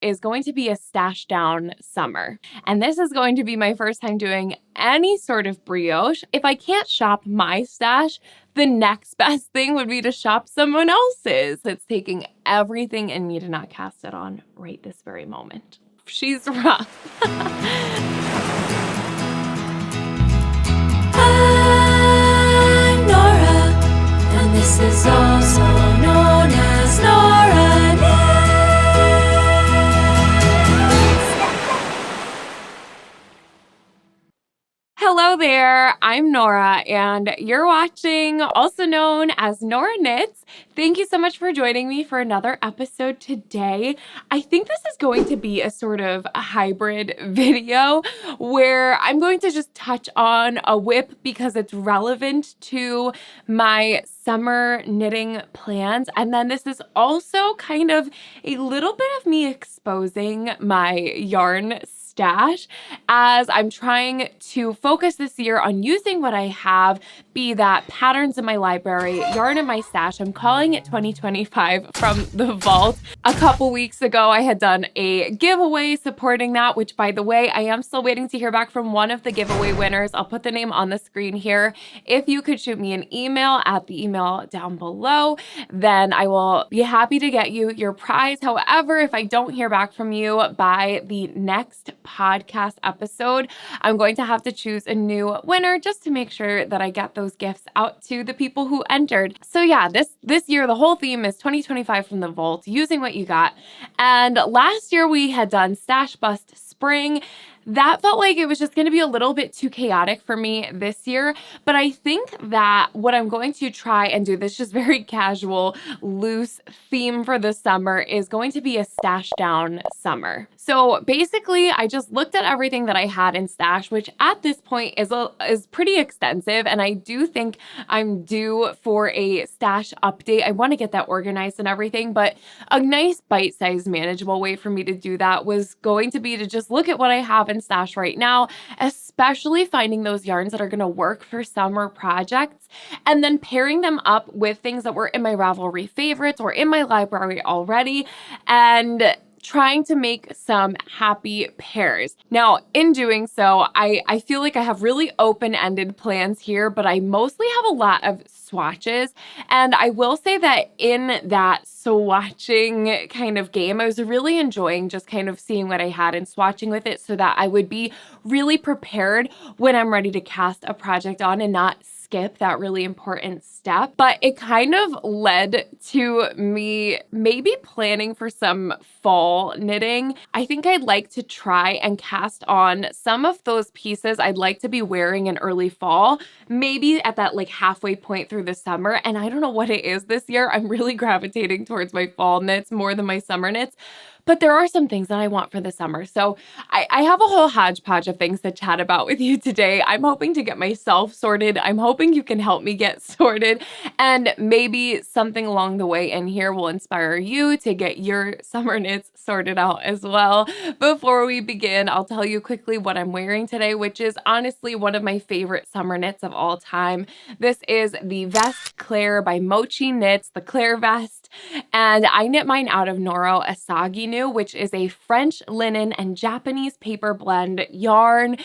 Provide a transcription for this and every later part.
is going to be a stash down summer. And this is going to be my first time doing any sort of brioche. If I can't shop my stash, the next best thing would be to shop someone else's. It's taking everything in me to not cast it on right this very moment. She's rough. I'm Nora, and this is also known as Nora Knits. Hello there, I'm Nora, and you're watching, also known as Nora Knits. Thank you so much for joining me for another episode today. I think this is going to be a sort of a hybrid video where I'm going to just touch on a whip because it's relevant to my summer knitting plans. And then this is also kind of a little bit of me exposing my yarn stash as I'm trying to focus this year on using what I have, be that patterns in my library, yarn in my stash. I'm calling it 2025 from the vault. A couple weeks ago, I had done a giveaway supporting that, which by the way, I am still waiting to hear back from one of the giveaway winners. I'll put the name on the screen here. If you could shoot me an email at the email down below, then I will be happy to get you your prize. However, if I don't hear back from you by the next podcast episode, I'm going to have to choose a new winner just to make sure that I get those gifts out to the people who entered. So yeah, this year, the whole theme is 2025 from the vault, using what you got. And last year we had done Stash Bust Spring. That felt like it was just going to be a little bit too chaotic for me this year. But I think that what I'm going to try and do, this just very casual, loose theme for the summer, is going to be a stash down summer. So basically, I just looked at everything that I had in stash, which at this point is pretty extensive. And I do think I'm due for a stash update. I want to get that organized and everything. But a nice bite-sized manageable way for me to do that was going to be to just look at what I have in stash right now, especially finding those yarns that are going to work for summer projects and then pairing them up with things that were in my Ravelry favorites or in my library already and trying to make some happy pairs. Now, in doing so, I feel like I have really open-ended plans here, but I mostly have a lot of swatches. And I will say that in that swatching kind of game, I was really enjoying just kind of seeing what I had and swatching with it so that I would be really prepared when I'm ready to cast a project on and not skip that really important step. But it kind of led to me maybe planning for some fall knitting. I think I'd like to try and cast on some of those pieces I'd like to be wearing in early fall, maybe at that like halfway point through the summer. And I don't know what it is this year. I'm really gravitating towards my fall knits more than my summer knits. But there are some things that I want for the summer. So I have a whole hodgepodge of things to chat about with you today. I'm hoping to get myself sorted. I'm hoping you can help me get sorted. And maybe something along the way in here will inspire you to get your summer knits sorted out as well. Before we begin, I'll tell you quickly what I'm wearing today, which is honestly one of my favorite summer knits of all time. This is the Vest Claire by Mochi Knits, the Claire vest. And I knit mine out of Nora Asagi, which is a French linen and Japanese paper blend yarn.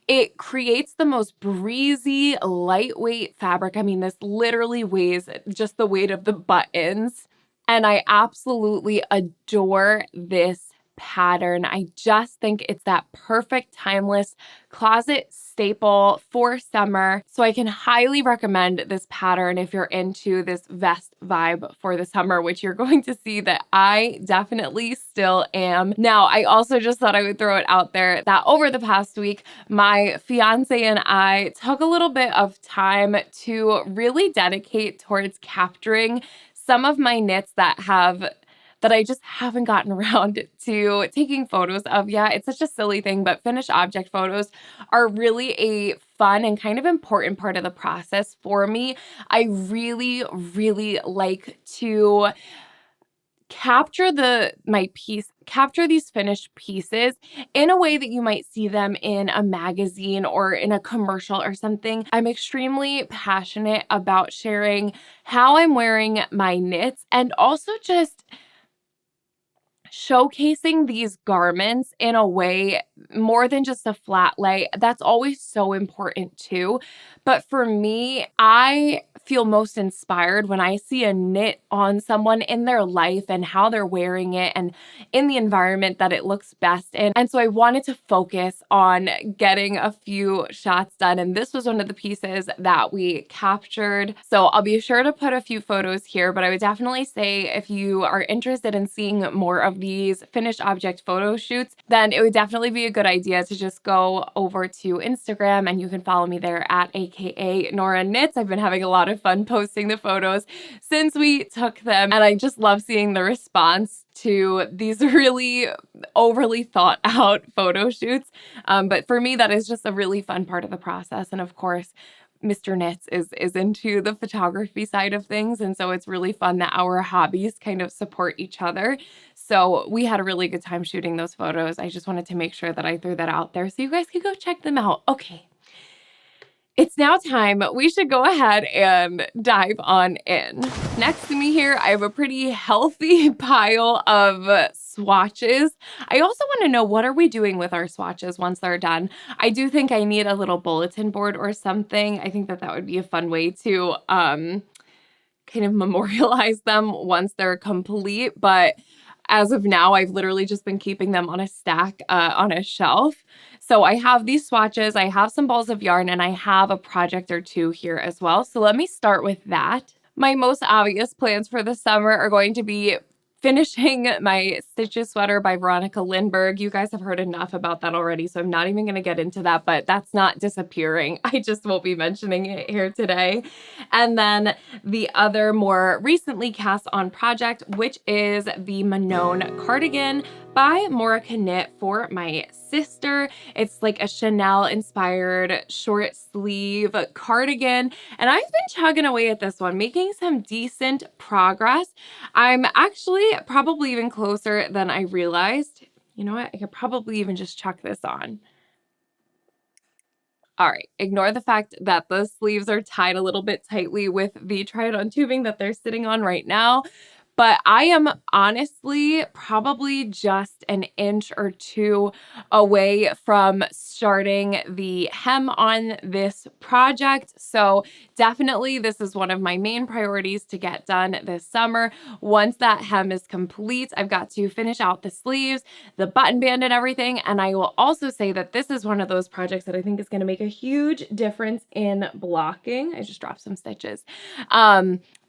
It creates the most breezy, lightweight fabric. I mean, this literally weighs just the weight of the buttons. And I absolutely adore this pattern. I just think it's that perfect timeless closet staple for summer. So I can highly recommend this pattern if you're into this vest vibe for the summer, which you're going to see that I definitely still am. Now, I also just thought I would throw it out there that over the past week, my fiance and I took a little bit of time to really dedicate towards capturing some of my knits that I just haven't gotten around to taking photos of yet. It's such a silly thing, but finished object photos are really a fun and kind of important part of the process for me. I really, really like to capture these finished pieces in a way that you might see them in a magazine or in a commercial or something. I'm extremely passionate about sharing how I'm wearing my knits and also just showcasing these garments in a way more than just a flat lay, that's always so important too. But for me, I feel most inspired when I see a knit on someone in their life and how they're wearing it and in the environment that it looks best in. And so I wanted to focus on getting a few shots done. And this was one of the pieces that we captured. So I'll be sure to put a few photos here, but I would definitely say if you are interested in seeing more of these finished object photo shoots, then it would definitely be a good idea to just go over to Instagram, and you can follow me there at aka Nora Knits. I've been having a lot of fun posting the photos since we took them, and I just love seeing the response to these really overly thought out photo shoots. But for me, that is just a really fun part of the process. And of course, Mr. Knits is into the photography side of things. And so it's really fun that our hobbies kind of support each other. So we had a really good time shooting those photos. I just wanted to make sure that I threw that out there so you guys could go check them out. Okay. It's now time. We should go ahead and dive on in. Next to me here, I have a pretty healthy pile of swatches. I also want to know, what are we doing with our swatches once they're done? I do think I need a little bulletin board or something. I think that that would be a fun way to kind of memorialize them once they're complete. But as of now, I've literally just been keeping them on a stack on a shelf. So I have these swatches, I have some balls of yarn, and I have a project or two here as well. So let me start with that. My most obvious plans for the summer are going to be finishing my Stitches sweater by Veronica Lindbergh. You guys have heard enough about that already, so I'm not even going to get into that, but that's not disappearing. I just won't be mentioning it here today. And then the other more recently cast on project, which is the Manon Cardigan by Morika Knit for my sister. It's like a Chanel inspired short sleeve cardigan. And I've been chugging away at this one, making some decent progress. I'm actually probably even closer than I realized. You know what? I could probably even just chuck this on. All right, ignore the fact that the sleeves are tied a little bit tightly with the try-it-on tubing that they're sitting on right now. But I am honestly probably just an inch or two away from starting the hem on this project. So definitely this is one of my main priorities to get done this summer. Once that hem is complete, I've got to finish out the sleeves, the button band and everything. And I will also say that this is one of those projects that I think is going to make a huge difference in blocking. I just dropped some stitches.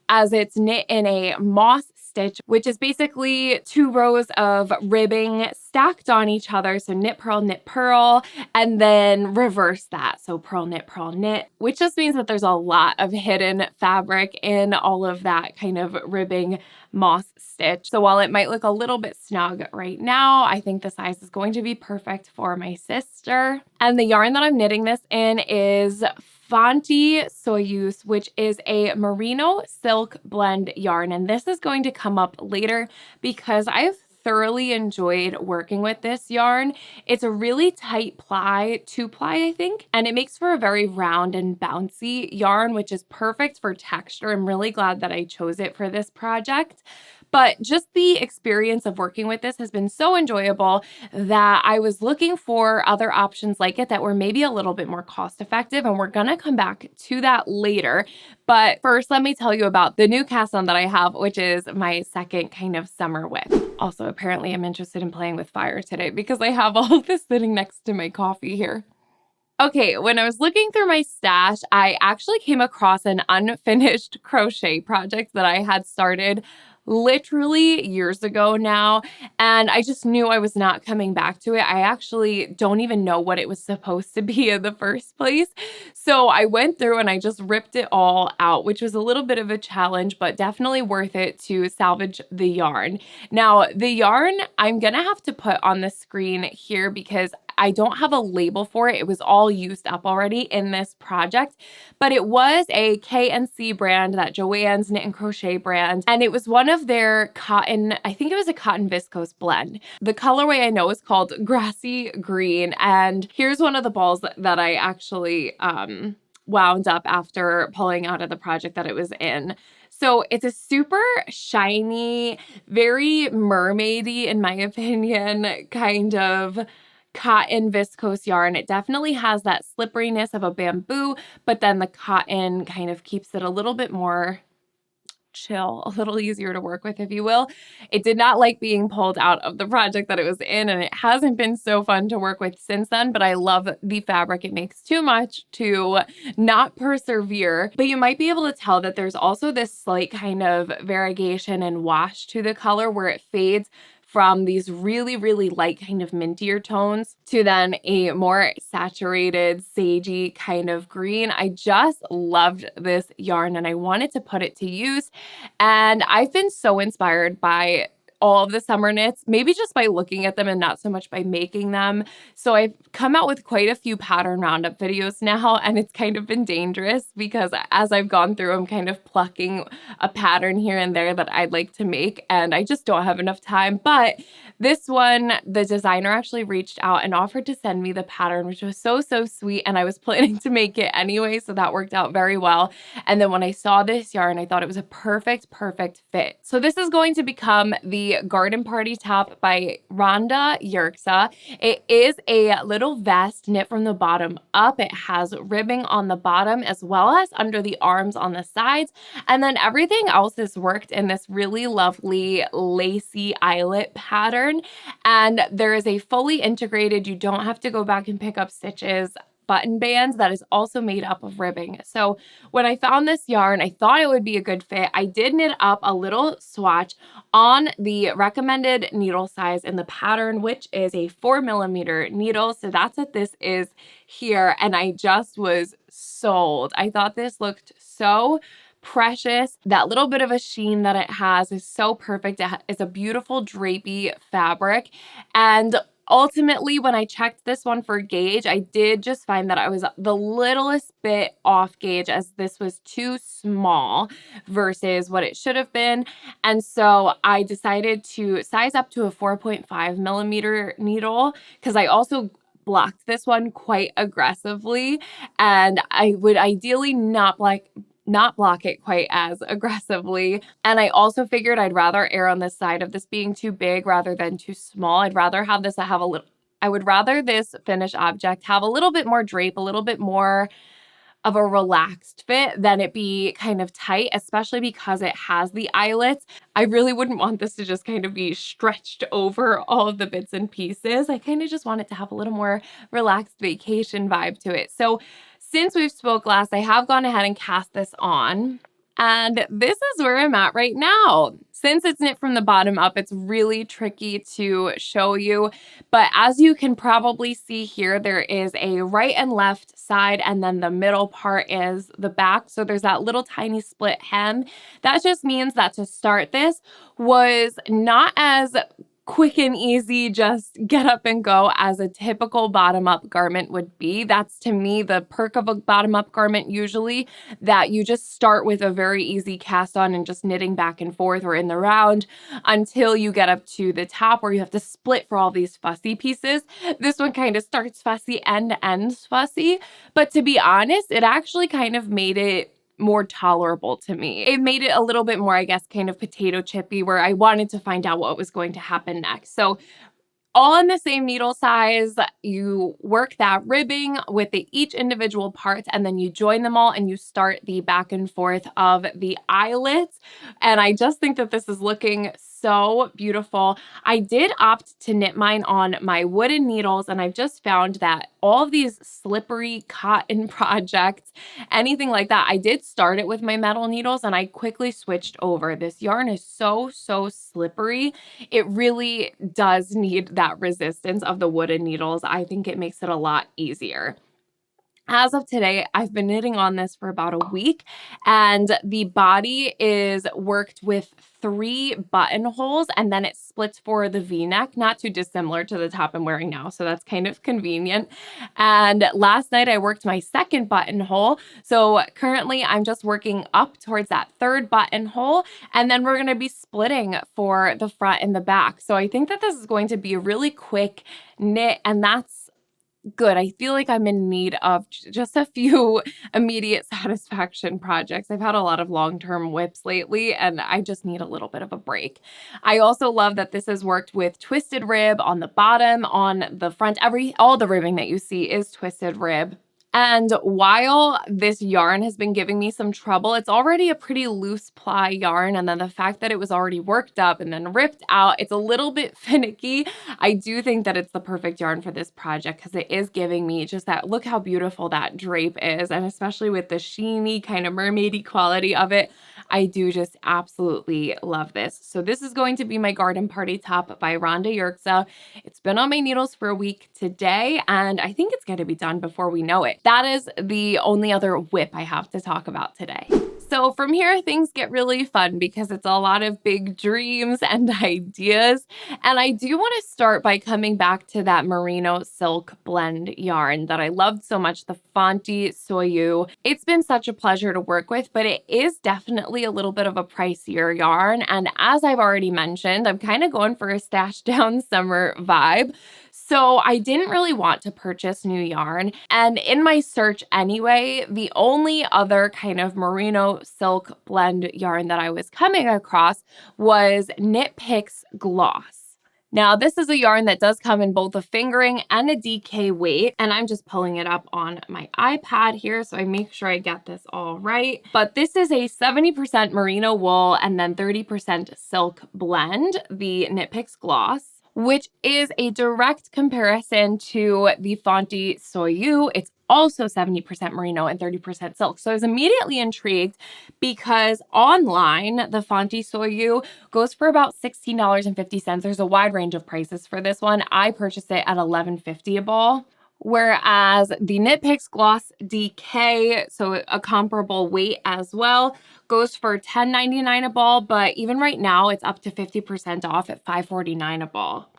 As it's knit in a moss stitch, which is basically 2 rows of ribbing stacked on each other. So knit, purl, and then reverse that. So purl, knit, which just means that there's a lot of hidden fabric in all of that kind of ribbing moss stitch. So while it might look a little bit snug right now, I think the size is going to be perfect for my sister. And the yarn that I'm knitting this in is Fanti Soyuz, which is a merino silk blend yarn. And this is going to come up later because I've thoroughly enjoyed working with this yarn. It's a really tight ply, 2-ply, I think, and it makes for a very round and bouncy yarn, which is perfect for texture. I'm really glad that I chose it for this project. But just the experience of working with this has been so enjoyable that I was looking for other options like it that were maybe a little bit more cost effective. And we're going to come back to that later. But first, let me tell you about the new cast on that I have, which is my second kind of summer whip. Also, apparently I'm interested in playing with fire today because I have all of this sitting next to my coffee here. Okay, when I was looking through my stash, I actually came across an unfinished crochet project that I had started literally years ago now, and I just knew I was not coming back to it. I actually don't even know what it was supposed to be in the first place. So I went through and I just ripped it all out, which was a little bit of a challenge, but definitely worth it to salvage the yarn. Now, the yarn I'm gonna have to put on the screen here because I don't have a label for it. It was all used up already in this project, but it was a K&C brand, that Joann's Knit and Crochet brand, and it was one of their cotton, I think it was a cotton viscose blend. The colorway I know is called Grassy Green, and here's one of the balls that I actually wound up after pulling out of the project that it was in. So it's a super shiny, very mermaidy, in my opinion, kind of cotton viscose yarn. It definitely has that slipperiness of a bamboo, but then the cotton kind of keeps it a little bit more chill, a little easier to work with, if you will. It did not like being pulled out of the project that it was in, and it hasn't been so fun to work with since then, but I love the fabric. It makes too much to not persevere, but you might be able to tell that there's also this slight kind of variegation and wash to the color where it fades from these really, really light kind of mintier tones to then a more saturated, sagey kind of green. I just loved this yarn and I wanted to put it to use. And I've been so inspired by all of the summer knits, maybe just by looking at them and not so much by making them. So I've come out with quite a few pattern roundup videos now, and it's kind of been dangerous because as I've gone through, I'm kind of plucking a pattern here and there that I'd like to make, and I just don't have enough time. But this one, the designer actually reached out and offered to send me the pattern, which was so, so sweet. And I was planning to make it anyway, so that worked out very well. And then when I saw this yarn, I thought it was a perfect fit. So this is going to become the Garden Party Top by Rhonda Yerxa. It is a little vest knit from the bottom up. It has ribbing on the bottom as well as under the arms on the sides. And then everything else is worked in this really lovely lacy eyelet pattern. And there is a fully integrated, you don't have to go back and pick up stitches, button bands that is also made up of ribbing. So when I found this yarn, I thought it would be a good fit. I did knit up a little swatch on the recommended needle size in the pattern, which is a 4mm needle. So that's what this is here. And I just was sold. I thought this looked so precious. That little bit of a sheen that it has is so perfect. It's a beautiful drapey fabric. And ultimately, when I checked this one for gauge, I did just find that I was the littlest bit off gauge, as this was too small versus what it should have been. And so I decided to size up to a 4.5mm needle because I also blocked this one quite aggressively, and I would ideally not block it quite as aggressively. And I also figured I'd rather err on the side of this being too big rather than too small. I would rather this finished object have a little bit more drape, a little bit more of a relaxed fit than it be kind of tight, especially because it has the eyelets. I really wouldn't want this to just kind of be stretched over all of the bits and pieces. I kind of just want it to have a little more relaxed vacation vibe to it. So since we've spoke last, I have gone ahead and cast this on. And this is where I'm at right now. Since it's knit from the bottom up, it's really tricky to show you. But as you can probably see here, there is a right and left side, and then the middle part is the back. So there's that little tiny split hem. That just means that to start this was not as quick and easy, just get up and go as a typical bottom-up garment would be. That's, to me, the perk of a bottom-up garment usually, that you just start with a very easy cast on and just knitting back and forth or in the round until you get up to the top where you have to split for all these fussy pieces. This one kind of starts fussy and ends fussy, but to be honest, it actually kind of made it more tolerable to me. It made it a little bit more, I guess, kind of potato chippy, where I wanted to find out what was going to happen next. So all in the same needle size, you work that ribbing with each individual part, and then you join them all and you start the back and forth of the eyelets. And I just think that this is looking so beautiful. I did opt to knit mine on my wooden needles, and I've just found that all of these slippery cotton projects, anything like that, I did start it with my metal needles and I quickly switched over. This yarn is so slippery. It really does need that resistance of the wooden needles. I think it makes it a lot easier. As of today, I've been knitting on this for about a week, and the body is worked with 3 buttonholes, and then it splits for the V-neck, not too dissimilar to the top I'm wearing now, so that's kind of convenient. And last night I worked my 2nd buttonhole, so currently I'm just working up towards that 3rd buttonhole, and then we're going to be splitting for the front and the back. So I think that this is going to be a really quick knit, and that's good. I feel like I'm in need of just a few immediate satisfaction projects. I've had a lot of long-term whips lately, and I just need a little bit of a break. I also love that this has worked with twisted rib on the bottom, on the front. All the ribbing that you see is twisted rib. And while this yarn has been giving me some trouble, it's already a pretty loose ply yarn. And then the fact that it was already worked up and then ripped out, it's a little bit finicky. I do think that it's the perfect yarn for this project because it is giving me just that, look how beautiful that drape is. And especially with the sheeny kind of mermaidy quality of it, I do just absolutely love this. So this is going to be my Garden Party top by Rhonda Yerxa. It's been on my needles for a week today, and I think it's going to be done before we know it. That is the only other whip I have to talk about today. So from here, things get really fun because it's a lot of big dreams and ideas. And I do want to start by coming back to that merino silk blend yarn that I loved so much, the Fonte Soyu. It's been such a pleasure to work with, but it is definitely a little bit of a pricier yarn. And as I've already mentioned, I'm kind of going for a stash down summer vibe. So I didn't really want to purchase new yarn. And in my search anyway, the only other kind of merino silk blend yarn that I was coming across was Knit Picks Gloss. Now, this is a yarn that does come in both a fingering and a DK weight, and I'm just pulling it up on my iPad here so I make sure I get this all right. But this is a 70% merino wool and then 30% silk blend, the Knit Picks Gloss, which is a direct comparison to the Fonte Soyu. It's also 70% merino and 30% silk. So I was immediately intrigued because online, the Fonte Soyu goes for about $16.50. There's a wide range of prices for this one. I purchased it at $11.50 a ball. Whereas the Knit Picks Gloss DK, so a comparable weight as well, goes for $10.99 a ball, but even right now it's up to 50% off at $5.49 a ball.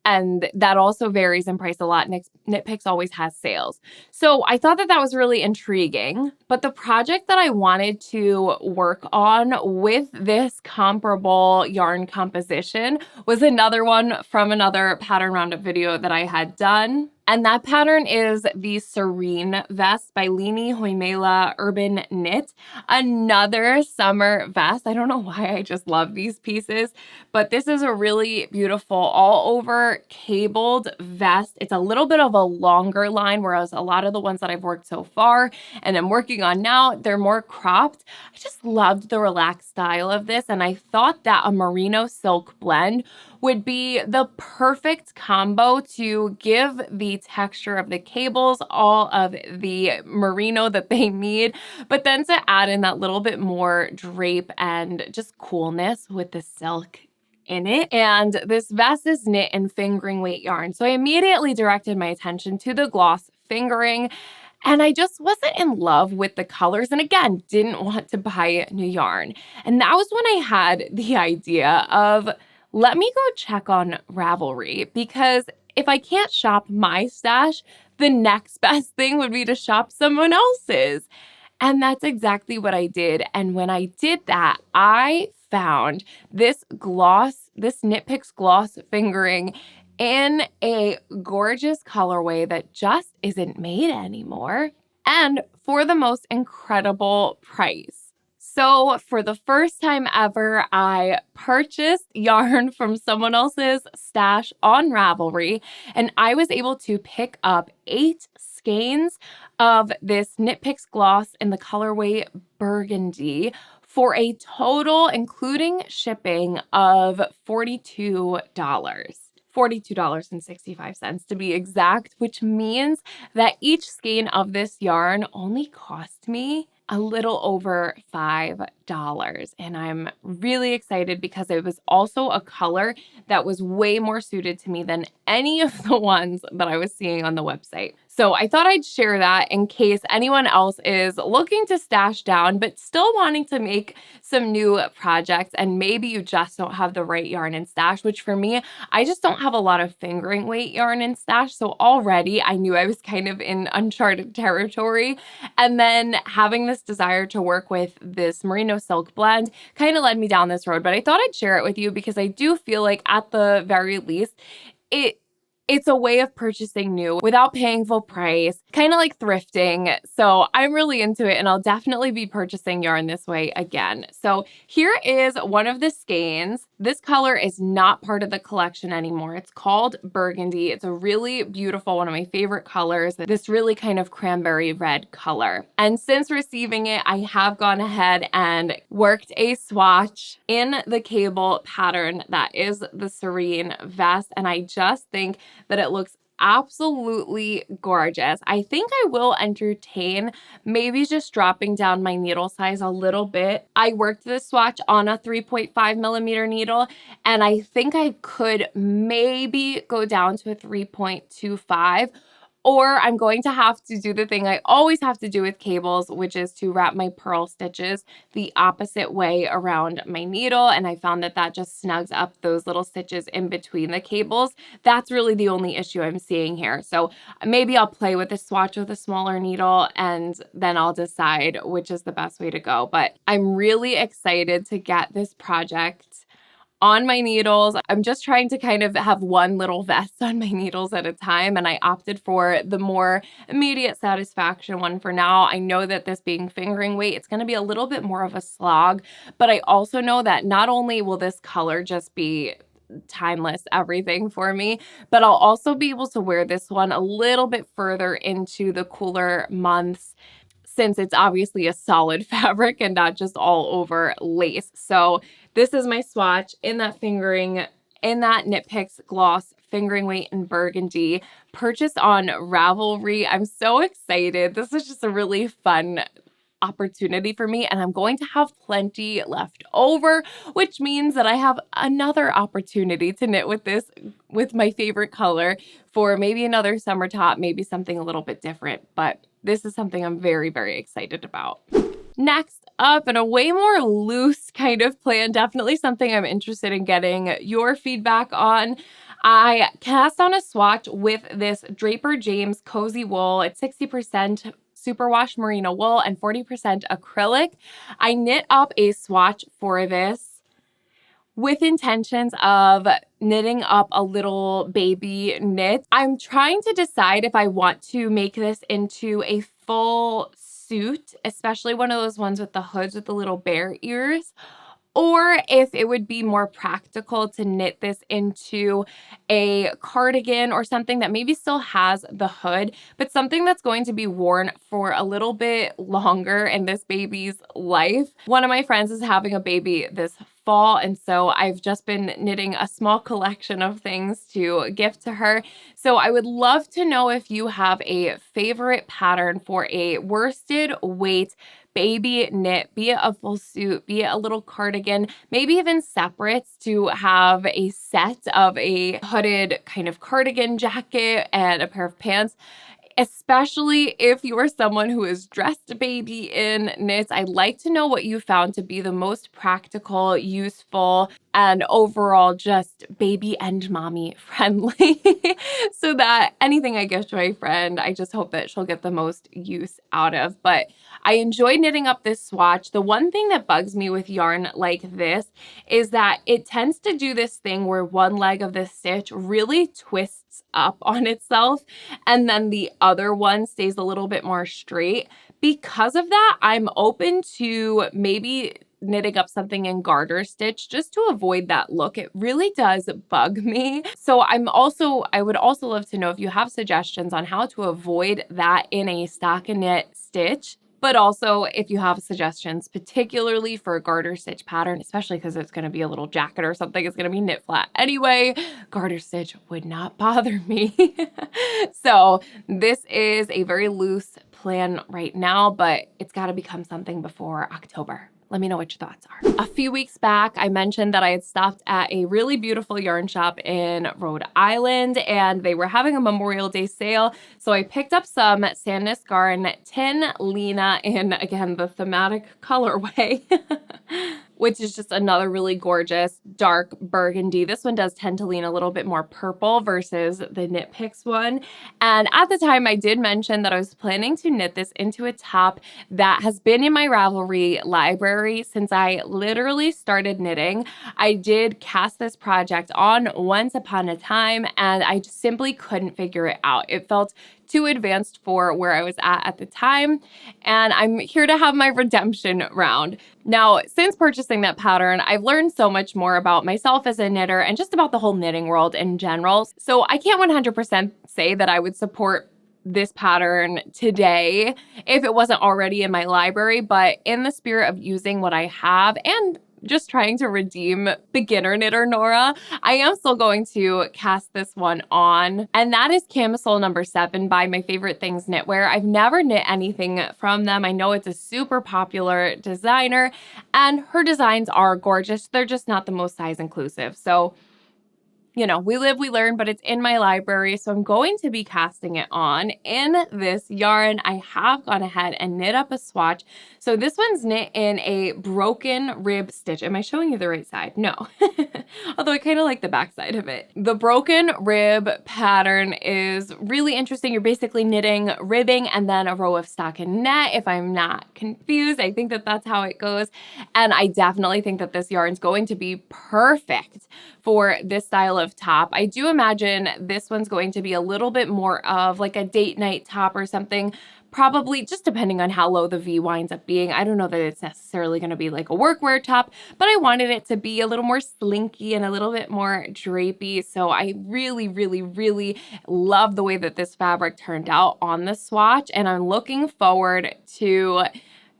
And that also varies in price a lot. Knit Picks always has sales. So I thought that was really intriguing. But the project that I wanted to work on with this comparable yarn composition was another one from another pattern roundup video that I had done. And that pattern is the Serene Vest by Lini Hoimela Urban Knit. Another summer vest. I don't know why I just love these pieces, but this is a really beautiful all over cabled vest. It's a little bit of a longer line, whereas a lot of the ones that I've worked so far and I'm working on now, they're more cropped. I just loved the relaxed style of this, and I thought that a merino silk blend would be the perfect combo to give the texture of the cables all of the merino that they need, but then to add in that little bit more drape and just coolness with the silk in it. And this vest is knit in fingering weight yarn. So I immediately directed my attention to the gloss fingering, and I just wasn't in love with the colors, and again, didn't want to buy new yarn. And that was when I had the idea of, let me go check on Ravelry, because if I can't shop my stash, the next best thing would be to shop someone else's. And that's exactly what I did. And when I did that, I found this gloss, this Knit Picks Gloss fingering in a gorgeous colorway that just isn't made anymore, and for the most incredible price. So for the first time ever, I purchased yarn from someone else's stash on Ravelry, and I was able to pick up 8 skeins of this Knit Picks Gloss in the colorway Burgundy for a total, including shipping, of $42. $42.65 to be exact, which means that each skein of this yarn only cost me a little over $5. And I'm really excited because it was also a color that was way more suited to me than any of the ones that I was seeing on the website. So I thought I'd share that in case anyone else is looking to stash down, but still wanting to make some new projects. And maybe you just don't have the right yarn in stash, which for me, I just don't have a lot of fingering weight yarn in stash. So already I knew I was kind of in uncharted territory. And then having this desire to work with this merino silk blend kind of led me down this road. But I thought I'd share it with you because I do feel like at the very least, it's a way of purchasing new without paying full price, kind of like thrifting. So I'm really into it, and I'll definitely be purchasing yarn this way again. So here is one of the skeins. This color is not part of the collection anymore. It's called Burgundy. It's a really beautiful, one of my favorite colors, this really kind of cranberry red color. And since receiving it, I have gone ahead and worked a swatch in the cable pattern that is the Serene vest, and I just think that it looks absolutely gorgeous. I think I will entertain maybe just dropping down my needle size a little bit. I worked this swatch on a 3.5 millimeter needle, and I think I could maybe go down to a 3.25. Or I'm going to have to do the thing I always have to do with cables, which is to wrap my purl stitches the opposite way around my needle. And I found that that just snugs up those little stitches in between the cables. That's really the only issue I'm seeing here. So maybe I'll play with the swatch with a smaller needle, and then I'll decide which is the best way to go. But I'm really excited to get this project on my needles. I'm just trying to kind of have one little vest on my needles at a time, and I opted for the more immediate satisfaction one for now. I know that this being fingering weight, it's going to be a little bit more of a slog, but I also know that not only will this color just be timeless everything for me, but I'll also be able to wear this one a little bit further into the cooler months, since it's obviously a solid fabric and not just all over lace. So this is my swatch in that fingering, in that Knit Picks gloss fingering weight in burgundy, purchased on Ravelry. I'm so excited. This is just a really fun opportunity for me, and I'm going to have plenty left over, which means that I have another opportunity to knit with this, with my favorite color, for maybe another summer top, maybe something a little bit different, but this is something I'm very, very excited about. Next up, and a way more loose kind of plan, definitely something I'm interested in getting your feedback on. I cast on a swatch with this Draper James Cozy Wool. It's 60% superwash merino wool and 40% acrylic. I knit up a swatch for this with intentions of knitting up a little baby knit. I'm trying to decide if I want to make this into a full suit, especially one of those ones with the hoods with the little bear ears, or if it would be more practical to knit this into a cardigan or something that maybe still has the hood, but something that's going to be worn for a little bit longer in this baby's life. One of my friends is having a baby this fall, and so I've just been knitting a small collection of things to gift to her. So I would love to know if you have a favorite pattern for a worsted weight baby knit, be it a full suit, be it a little cardigan, maybe even separates, to have a set of a hooded kind of cardigan jacket and a pair of pants. Especially if you are someone who has dressed a baby in knits, I'd like to know what you found to be the most practical, useful, and overall just baby and mommy friendly, so that anything I gift to my friend, I just hope that she'll get the most use out of. But I enjoy knitting up this swatch. The one thing that bugs me with yarn like this is that it tends to do this thing where one leg of the stitch really twists up on itself, and then the other one stays a little bit more straight. Because of that, I'm open to maybe knitting up something in garter stitch just to avoid that look. It really does bug me. So I would also love to know if you have suggestions on how to avoid that in a stockinette stitch. But also if you have suggestions, particularly for a garter stitch pattern, especially because it's going to be a little jacket or something, it's going to be knit flat anyway, garter stitch would not bother me. So this is a very loose plan right now, but it's got to become something before October. Let me know what your thoughts are. A few weeks back, I mentioned that I had stopped at a really beautiful yarn shop in Rhode Island, and they were having a Memorial Day sale. So I picked up some Sandnes Garn Tynn Line in, again, the thematic colorway. which is just another really gorgeous dark burgundy. This one does tend to lean a little bit more purple versus the Knit Picks one. And at the time, I did mention that I was planning to knit this into a top that has been in my Ravelry library since I literally started knitting. I did cast this project on once upon a time, and I just simply couldn't figure it out. It felt too advanced for where I was at the time, and I'm here to have my redemption round. Now, since purchasing that pattern, I've learned so much more about myself as a knitter and just about the whole knitting world in general. So I can't 100% say that I would support this pattern today if it wasn't already in my library, but in the spirit of using what I have and just trying to redeem beginner knitter Nora, I am still going to cast this one on. And that is Camisole number 7 by My Favorite Things Knitwear. I've never knit anything from them. I know it's a super popular designer and her designs are gorgeous. They're just not the most size inclusive. So, you know, we live, we learn, but it's in my library, so I'm going to be casting it on. In this yarn, I have gone ahead and knit up a swatch. So this one's knit in a broken rib stitch. Am I showing you the right side? No. Although I kind of like the back side of it. The broken rib pattern is really interesting. You're basically knitting ribbing and then a row of stockinette, if I'm not confused. I think that that's how it goes. And I definitely think that this yarn's going to be perfect for this style of top. I do imagine this one's going to be a little bit more of like a date night top or something, probably just depending on how low the V winds up being. I don't know that it's necessarily going to be like a workwear top, but I wanted it to be a little more slinky and a little bit more drapey. So I really, really, really love the way that this fabric turned out on the swatch, and I'm looking forward to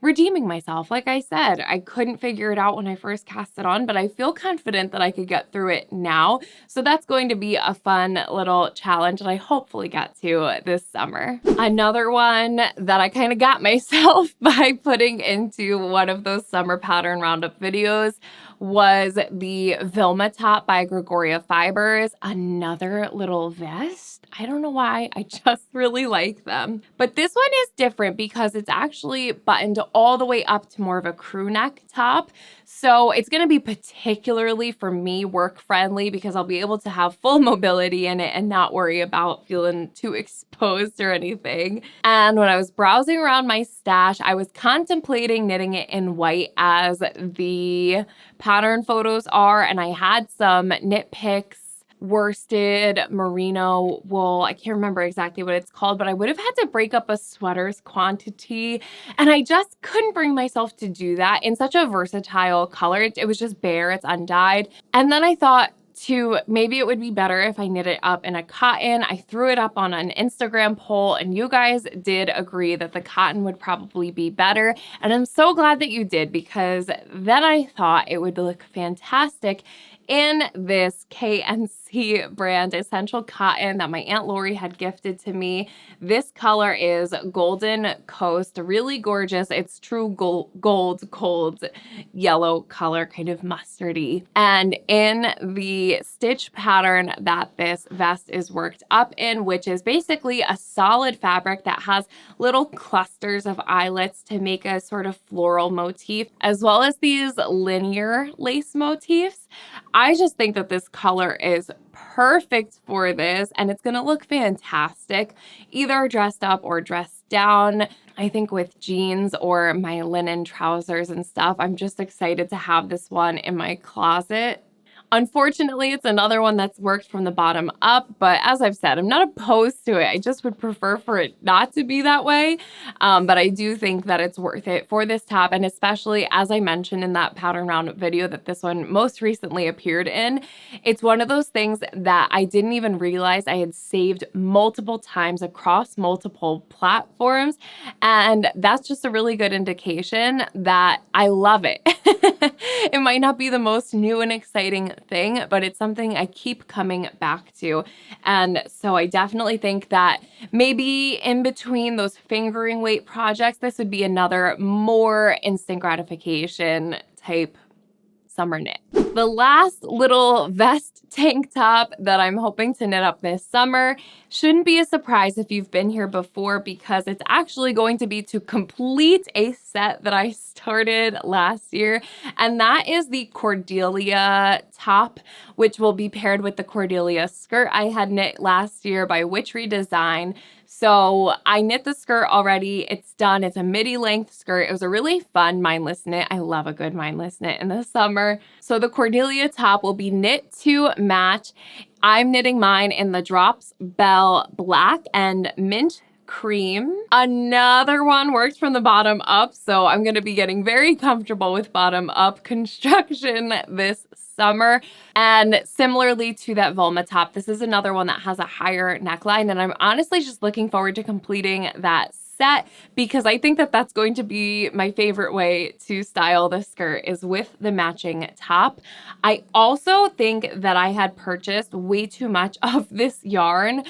redeeming myself. Like I said, I couldn't figure it out when I first cast it on, but I feel confident that I could get through it now. So that's going to be a fun little challenge that I hopefully get to this summer. Another one that I kind of got myself by putting into one of those summer pattern roundup videos was the Vilma top by Gregoria Fibers. Another little vest. I don't know why, I just really like them. But this one is different because it's actually buttoned all the way up to more of a crew neck top. So it's gonna be particularly for me work friendly because I'll be able to have full mobility in it and not worry about feeling too exposed or anything. And when I was browsing around my stash, I was contemplating knitting it in white as the pattern photos are, and I had some Knit Picks worsted merino wool. I can't remember exactly what it's called, but I would have had to break up a sweater's quantity, and I just couldn't bring myself to do that in such a versatile color. It was just bare, it's undyed. And then I thought, maybe it would be better if I knit it up in a cotton. I threw it up on an Instagram poll, and you guys did agree that the cotton would probably be better. And I'm so glad that you did, because then I thought it would look fantastic in this KNC brand essential cotton that my Aunt Lori had gifted to me. This color is Golden Coast, really gorgeous. It's true cold yellow color, kind of mustardy. And in the stitch pattern that this vest is worked up in, which is basically a solid fabric that has little clusters of eyelets to make a sort of floral motif, as well as these linear lace motifs. I just think that this color is perfect for this, and it's gonna look fantastic either dressed up or dressed down. I think with jeans or my linen trousers and stuff. I'm just excited to have this one in my closet. Unfortunately, it's another one that's worked from the bottom up, but as I've said, I'm not opposed to it. I just would prefer for it not to be that way, but I do think that it's worth it for this top, and especially as I mentioned in that pattern roundup video that this one most recently appeared in, it's one of those things that I didn't even realize I had saved multiple times across multiple platforms, and that's just a really good indication that I love it. It might not be the most new and exciting thing, but it's something I keep coming back to. And so I definitely think that maybe in between those fingering weight projects, this would be another more instant gratification type summer knit. The last little vest tank top that I'm hoping to knit up this summer shouldn't be a surprise if you've been here before, because it's actually going to be to complete a set that I started last year, and that is the Cordelia top, which will be paired with the Cordelia skirt I had knit last year by Witchery Design. So I knit the skirt already. It's done. It's a midi length skirt. It was a really fun mindless knit. I love a good mindless knit in the summer. So the Cordelia top will be knit to match. I'm knitting mine in the Drops Belle Black and Mint Cream. Another one works from the bottom up, so I'm going to be getting very comfortable with bottom up construction this summer. And similarly to that Vilma top, this is another one that has a higher neckline, and I'm honestly just looking forward to completing that set, because I think that that's going to be my favorite way to style the skirt, is with the matching top. I also think that I had purchased way too much of this yarn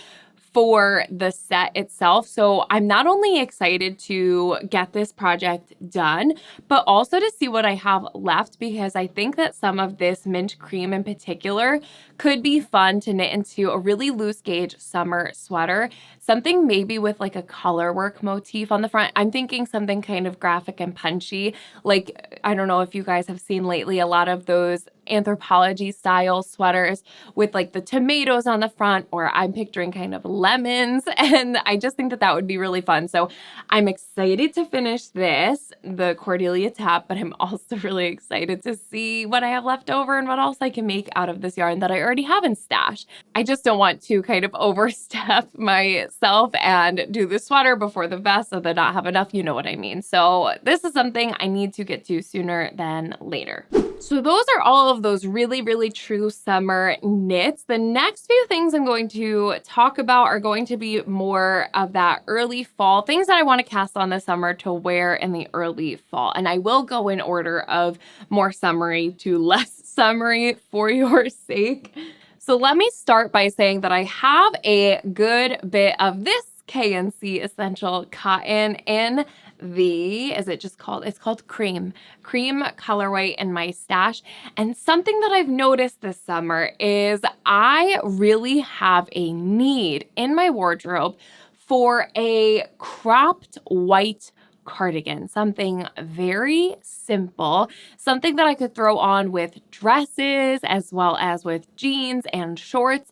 for the set itself. So I'm not only excited to get this project done, but also to see what I have left, because I think that some of this mint cream in particular could be fun to knit into a really loose gauge summer sweater. Something maybe with like a color work motif on the front. I'm thinking something kind of graphic and punchy. Like, I don't know if you guys have seen lately a lot of those Anthropologie style sweaters with like the tomatoes on the front, or I'm picturing kind of lemons, and I just think that that would be really fun. So I'm excited to finish this, the Cordelia top, but I'm also really excited to see what I have left over and what else I can make out of this yarn that I already have in stash. I just don't want to kind of overstep myself and do the sweater before the vest so that I not have enough, you know what I mean. So this is something I need to get to sooner than later. So those are all of those really, really true summer knits. The next few things I'm going to talk about are going to be more of that early fall, things that I want to cast on this summer to wear in the early fall. And I will go in order of more summery to less summery for your sake. So let me start by saying that I have a good bit of this K&C Essential Cotton in it's called cream colorway in my stash. And something that I've noticed this summer is I really have a need in my wardrobe for a cropped white cardigan, something very simple, something that I could throw on with dresses as well as with jeans and shorts.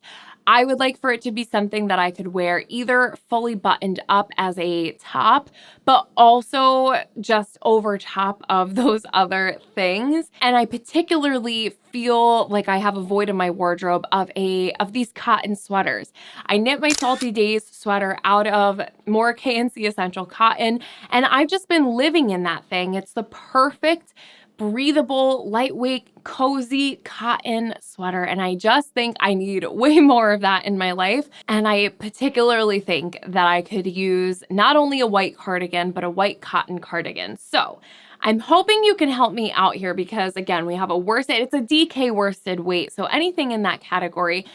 I would like for it to be something that I could wear either fully buttoned up as a top, but also just over top of those other things. And I particularly feel like I have a void in my wardrobe of these cotton sweaters. I knit my Salty Days sweater out of more K&C Essential Cotton, and I've just been living in that thing. It's the perfect breathable, lightweight, cozy cotton sweater. And I just think I need way more of that in my life. And I particularly think that I could use not only a white cardigan, but a white cotton cardigan. So I'm hoping you can help me out here, because again, we have it's a DK worsted weight. So anything in that category.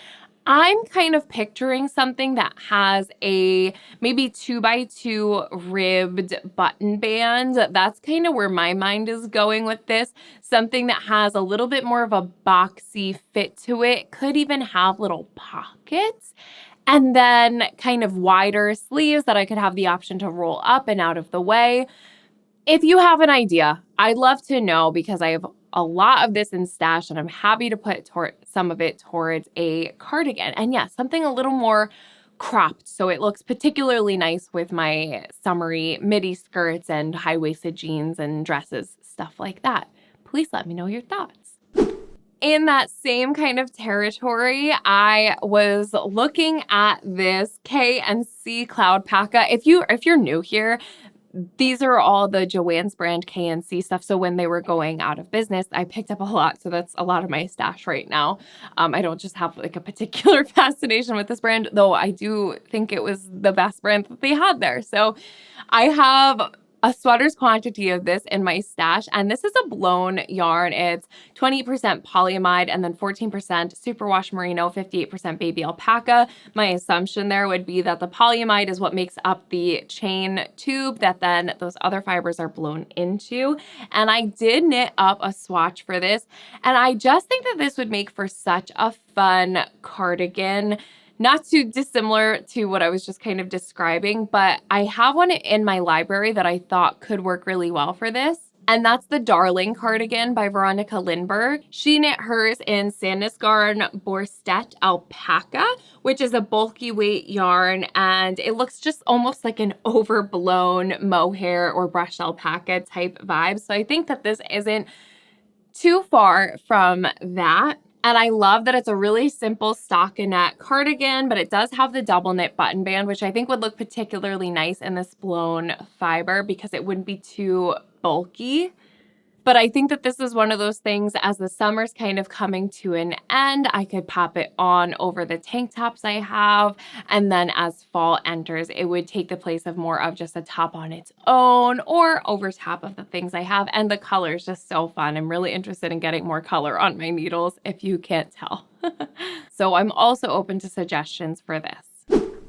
I'm kind of picturing something that has a maybe 2x2 ribbed button band. That's kind of where my mind is going with this. Something that has a little bit more of a boxy fit to it. Could even have little pockets. And then kind of wider sleeves that I could have the option to roll up and out of the way. If you have an idea, I'd love to know, because I have a lot of this in stash and I'm happy to put some of it towards a cardigan. And yeah, something a little more cropped, so it looks particularly nice with my summery midi skirts and high-waisted jeans and dresses, stuff like that. Please let me know your thoughts. In that same kind of territory, I was looking at this K&C Cloudpaca. If you're new here, these are all the Joann's brand K&C stuff. So when they were going out of business, I picked up a lot. So that's a lot of my stash right now. I don't just have like a particular fascination with this brand, though I do think it was the best brand that they had there. So I have a sweater's quantity of this in my stash, and this is a blown yarn. It's 20% polyamide and then 14% superwash merino, 58% baby alpaca. My assumption there would be that the polyamide is what makes up the chain tube that then those other fibers are blown into. And I did knit up a swatch for this, and I just think that this would make for such a fun cardigan. Not too dissimilar to what I was just kind of describing, but I have one in my library that I thought could work really well for this. And that's the Darling cardigan by Veronica Lindberg. She knit hers in Sandnesgarn Borstet Alpaca, which is a bulky weight yarn, and it looks just almost like an overblown mohair or brushed alpaca type vibe. So I think that this isn't too far from that. And I love that it's a really simple stockinette cardigan, but it does have the double knit button band, which I think would look particularly nice in this blown fiber because it wouldn't be too bulky. But I think that this is one of those things, as the summer's kind of coming to an end, I could pop it on over the tank tops I have. And then as fall enters, it would take the place of more of just a top on its own or over top of the things I have. And the color is just so fun. I'm really interested in getting more color on my needles, if you can't tell. So I'm also open to suggestions for this.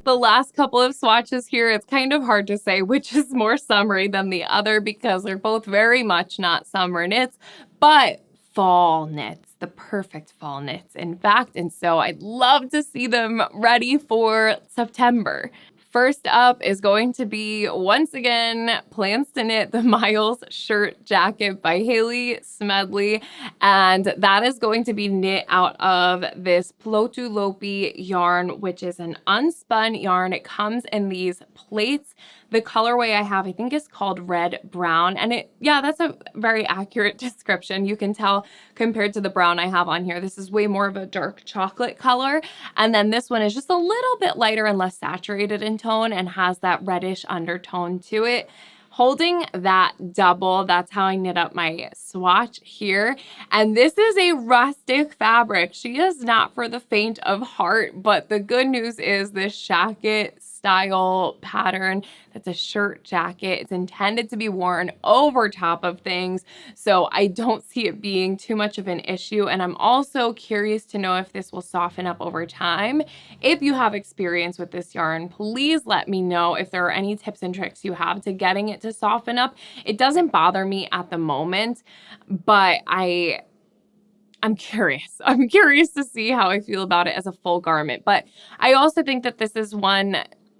The last couple of swatches here, it's kind of hard to say which is more summery than the other because they're both very much not summer knits, but fall knits, the perfect fall knits, in fact. And so I'd love to see them ready for September. First up is going to be, once again, Plans to Knit the Miles Shirt Jacket by Haley Smedley. And that is going to be knit out of this Plotulopi yarn, which is an unspun yarn. It comes in these plates. The colorway I have, I think, is called Red Brown. And that's a very accurate description. You can tell compared to the brown I have on here, this is way more of a dark chocolate color. And then this one is just a little bit lighter and less saturated in tone and has that reddish undertone to it. Holding that double, that's how I knit up my swatch here. And this is a rustic fabric. She is not for the faint of heart, but the good news is this shacket style pattern, that's a shirt jacket. It's intended to be worn over top of things, so I don't see it being too much of an issue. And I'm also curious to know if this will soften up over time. If you have experience with this yarn, please let me know if there are any tips and tricks you have to getting it to soften up. It doesn't bother me at the moment, but I'm curious. I'm curious to see how I feel about it as a full garment. But I also think that this is one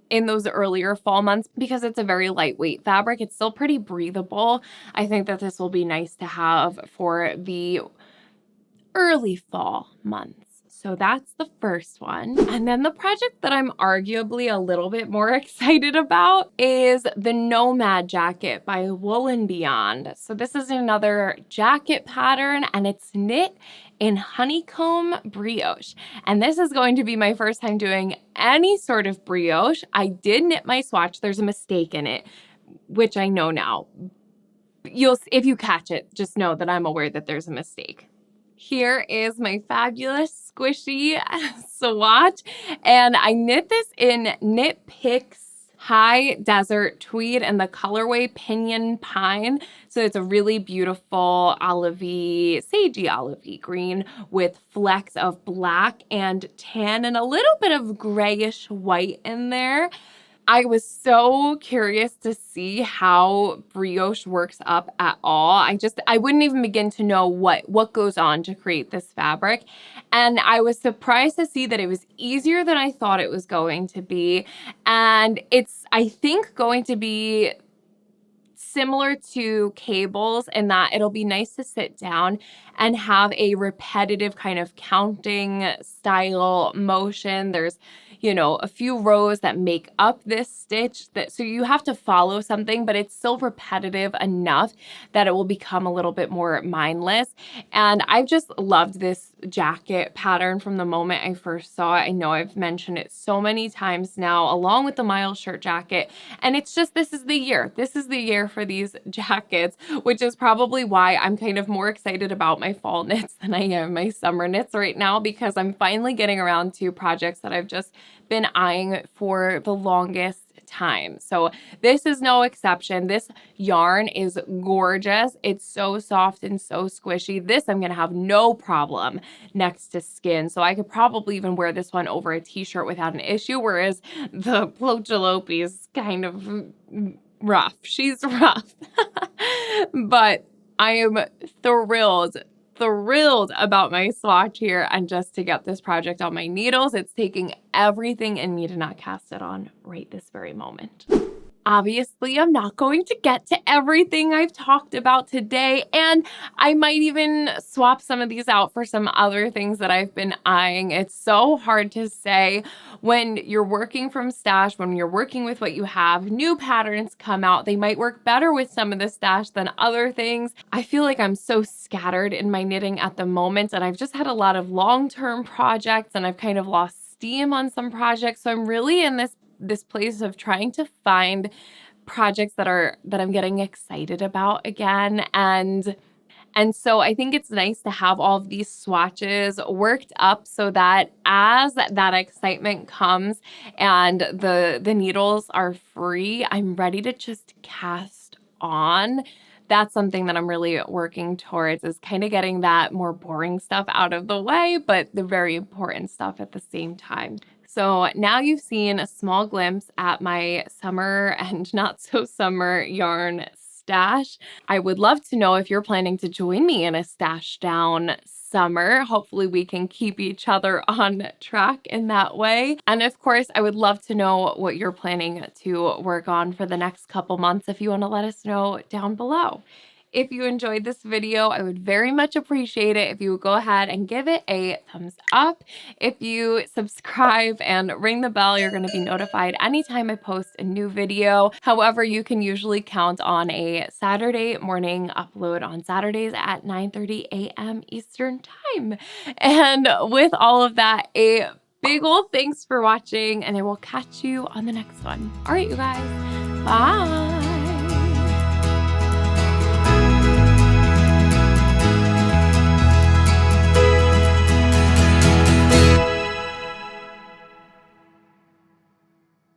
in those earlier fall months because it's a very lightweight fabric. It's still pretty breathable. I think that this will be nice to have for the early fall months. So that's the first one. And then the project that I'm arguably a little bit more excited about is the Nomad Jacket by Wool and Beyond. So this is another jacket pattern and it's knit in honeycomb brioche. And this is going to be my first time doing any sort of brioche. I did knit my swatch. There's a mistake in it, which I know now. If you catch it, just know that I'm aware that there's a mistake. Here is my fabulous squishy swatch, and I knit this in Knit Picks High Desert Tweed and the colorway Pinion Pine. So it's a really beautiful olivey, sagey olivey green with flecks of black and tan and a little bit of grayish white in there. I was so curious to see how brioche works up at all. I wouldn't even begin to know what goes on to create this fabric. And I was surprised to see that it was easier than I thought it was going to be. And it's, I think, going to be similar to cables in that it'll be nice to sit down and have a repetitive kind of counting style motion. There's a few rows that make up this stitch so you have to follow something, but it's still repetitive enough that it will become a little bit more mindless. And I've just loved this jacket pattern from the moment I first saw it. I know I've mentioned it so many times now, along with the Miles shirt jacket. And it's just, this is the year. This is the year for these jackets, which is probably why I'm kind of more excited about my fall knits than I am my summer knits right now, because I'm finally getting around to projects that I've just been eyeing for the longest time. So this is no exception. This yarn is gorgeous. It's so soft and so squishy. This I'm going to have no problem next to skin. So I could probably even wear this one over a t-shirt without an issue, whereas the Plotulopi is kind of rough. She's rough. But I am thrilled about my swatch here and just to get this project on my needles. It's taking everything in me to not cast it on right this very moment. Obviously, I'm not going to get to everything I've talked about today, and I might even swap some of these out for some other things that I've been eyeing. It's so hard to say when you're working from stash, when you're working with what you have, new patterns come out. They might work better with some of the stash than other things. I feel like I'm so scattered in my knitting at the moment, and I've just had a lot of long-term projects, and I've kind of lost steam on some projects. So I'm really in this place of trying to find projects that I'm getting excited about again. And so I think it's nice to have all of these swatches worked up so that as that excitement comes and the needles are free, I'm ready to just cast on. That's something that I'm really working towards, is kind of getting that more boring stuff out of the way, but the very important stuff at the same time. So now you've seen a small glimpse at my summer and not so summer yarn stash. I would love to know if you're planning to join me in a stash down summer. Hopefully we can keep each other on track in that way. And of course, I would love to know what you're planning to work on for the next couple months if you want to let us know down below. If you enjoyed this video, I would very much appreciate it if you would go ahead and give it a thumbs up. If you subscribe and ring the bell, you're going to be notified anytime I post a new video. However, you can usually count on a Saturday morning upload on Saturdays at 9:30 a.m. Eastern Time. And with all of that, a big ol' thanks for watching, and I will catch you on the next one. All right, you guys. Bye.